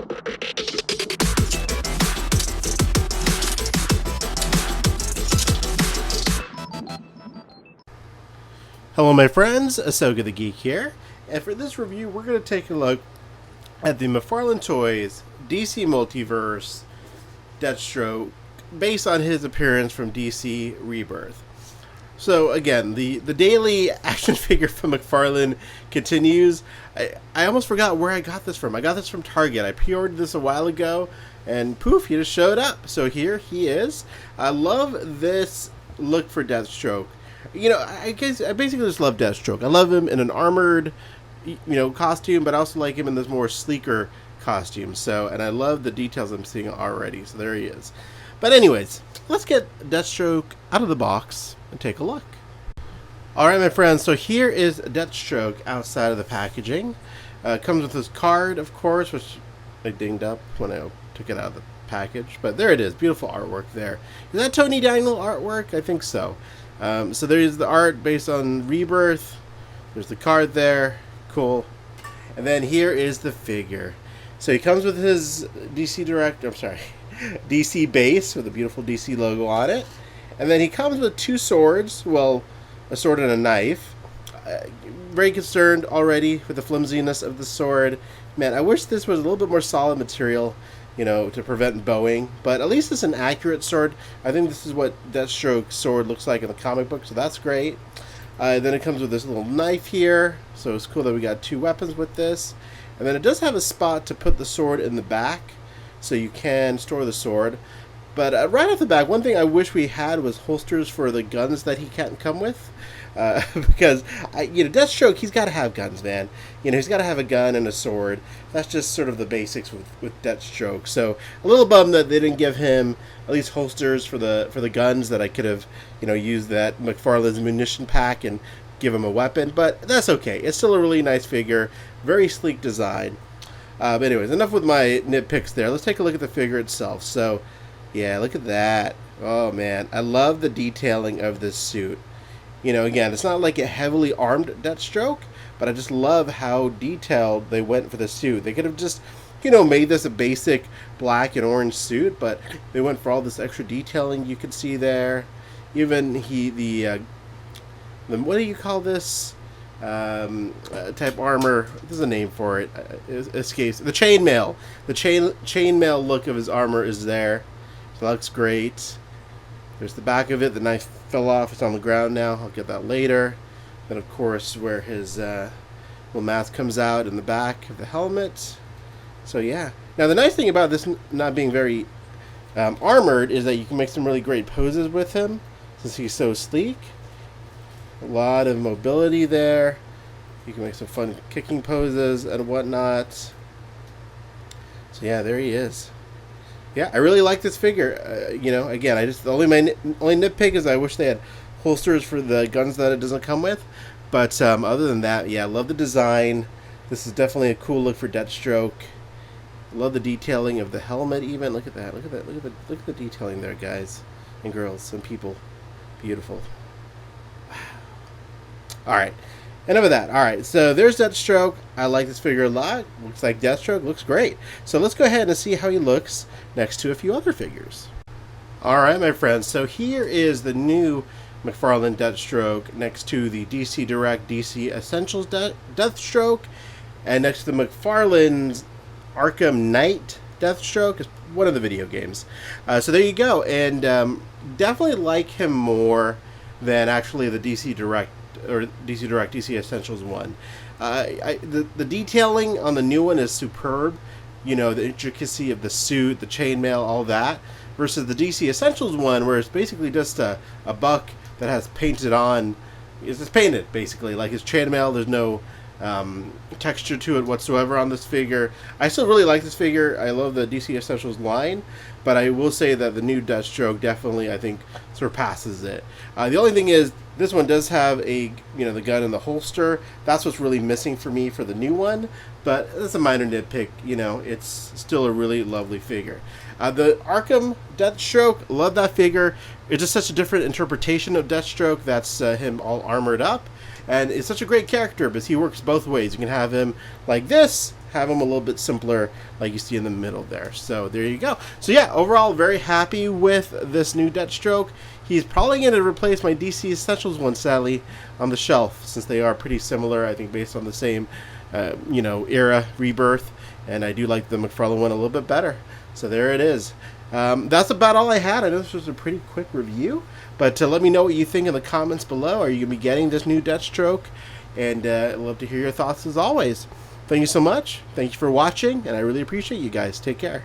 Hello my friends, Ahsoka the Geek here, and for this review we're going to take a look at the McFarlane Toys DC Multiverse Deathstroke based on his appearance from DC Rebirth. So again, the daily action figure from McFarlane continues. I almost forgot where I got this from. I got this from Target. I pre-ordered this a while ago and poof, he just showed up. So here he is. I love this look for Deathstroke. You know, I basically just love Deathstroke. I love him in an armored, costume, but I also like him in this more sleeker costume. So, and I love the details I'm seeing already. So there he is. But anyways, let's get Deathstroke out of the box and take a look. Alright my friends, so here is Deathstroke outside of the packaging. Comes with this card, of course, which I dinged up when I took it out of the package. But there it is, beautiful artwork there. Is that Tony Daniel artwork? I think so. So there's the art based on Rebirth. There's the card there. Cool. And then here is the figure. So he comes with his DC base with a beautiful DC logo on it. And then he comes with two swords. Well, a sword and a knife. Very concerned already with the flimsiness of the sword. Man, I wish this was a little bit more solid material, to prevent bowing. But at least it's an accurate sword. I think this is what Deathstroke's sword looks like in the comic book, so that's great. Then it comes with this little knife here. So it's cool that we got two weapons with this. And then it does have a spot to put the sword in the back, so you can store the sword. But right off the back, one thing I wish we had was holsters for the guns that he can't come with. Because, Deathstroke, he's got to have guns, man. He's got to have a gun and a sword. That's just sort of the basics with Deathstroke. So, a little bummed that they didn't give him at least holsters for the guns that I could have, used that McFarlane's munition pack and give him a weapon. But that's okay. It's still a really nice figure. Very sleek design. But anyways, enough with my nitpicks there. Let's take a look at the figure itself. So, yeah, look at that. Oh, man. I love the detailing of this suit. Again, it's not like a heavily armed Deathstroke, but I just love how detailed they went for the suit. They could have just, made this a basic black and orange suit, but they went for all this extra detailing you could see there. Even the what do you call this type armor? There's a name for it. It escapes. The chainmail. The chainmail look of his armor is there. So that looks great. There's the back of it. The knife fell off. It's on the ground now. I'll get that later. Then, of course, where his little mask comes out in the back of the helmet. So, yeah. Now, the nice thing about this not being very armored is that you can make some really great poses with him, since he's so sleek. A lot of mobility there. You can make some fun kicking poses and whatnot. So, yeah, there he is. Yeah, I really like this figure. Again, my only nitpick is I wish they had holsters for the guns that it doesn't come with. But other than that, yeah, I love the design. This is definitely a cool look for Deathstroke. Love the detailing of the helmet. Even look at that. Look at the detailing there, guys and girls and people. Beautiful. Wow. All right. Enough of that. Alright, so there's Deathstroke. I like this figure a lot. Looks like Deathstroke. Looks great. So let's go ahead and see how he looks next to a few other figures. Alright, my friends. So here is the new McFarlane Deathstroke next to the DC Direct DC Essentials Deathstroke. And next to the McFarlane's Arkham Knight Deathstroke. Is one of the video games. So there you go. And definitely like him more than actually the DC Direct or DC Direct DC Essentials one. The detailing on the new one is superb. The intricacy of the suit, the chainmail, all that. Versus the DC Essentials one, where it's basically just a buck that has painted on. It's just painted, basically. Like his chainmail, there's no texture to it whatsoever on this figure. I still really like this figure. I love the DC Essentials line, but I will say that the new Deathstroke definitely, I think, surpasses it. The only thing is, this one does have the gun in the holster. That's what's really missing for me for the new one, but that's a minor nitpick. It's still a really lovely figure. The Arkham Deathstroke, love that figure. It's just such a different interpretation of Deathstroke. That's him all armored up. And it's such a great character because he works both ways. You can have him like this, have him a little bit simpler, like you see in the middle there. So there you go. So yeah, overall, very happy with this new Deathstroke. He's probably going to replace my DC Essentials one, sadly, on the shelf, since they are pretty similar, I think, based on the same, era, Rebirth. And I do like the McFarlane one a little bit better. So there it is. That's about all I had. I know this was a pretty quick review, but let me know what you think in the comments below. Are you going to be getting this new Deathstroke? And I'd love to hear your thoughts as always. Thank you so much. Thank you for watching, and I really appreciate you guys. Take care.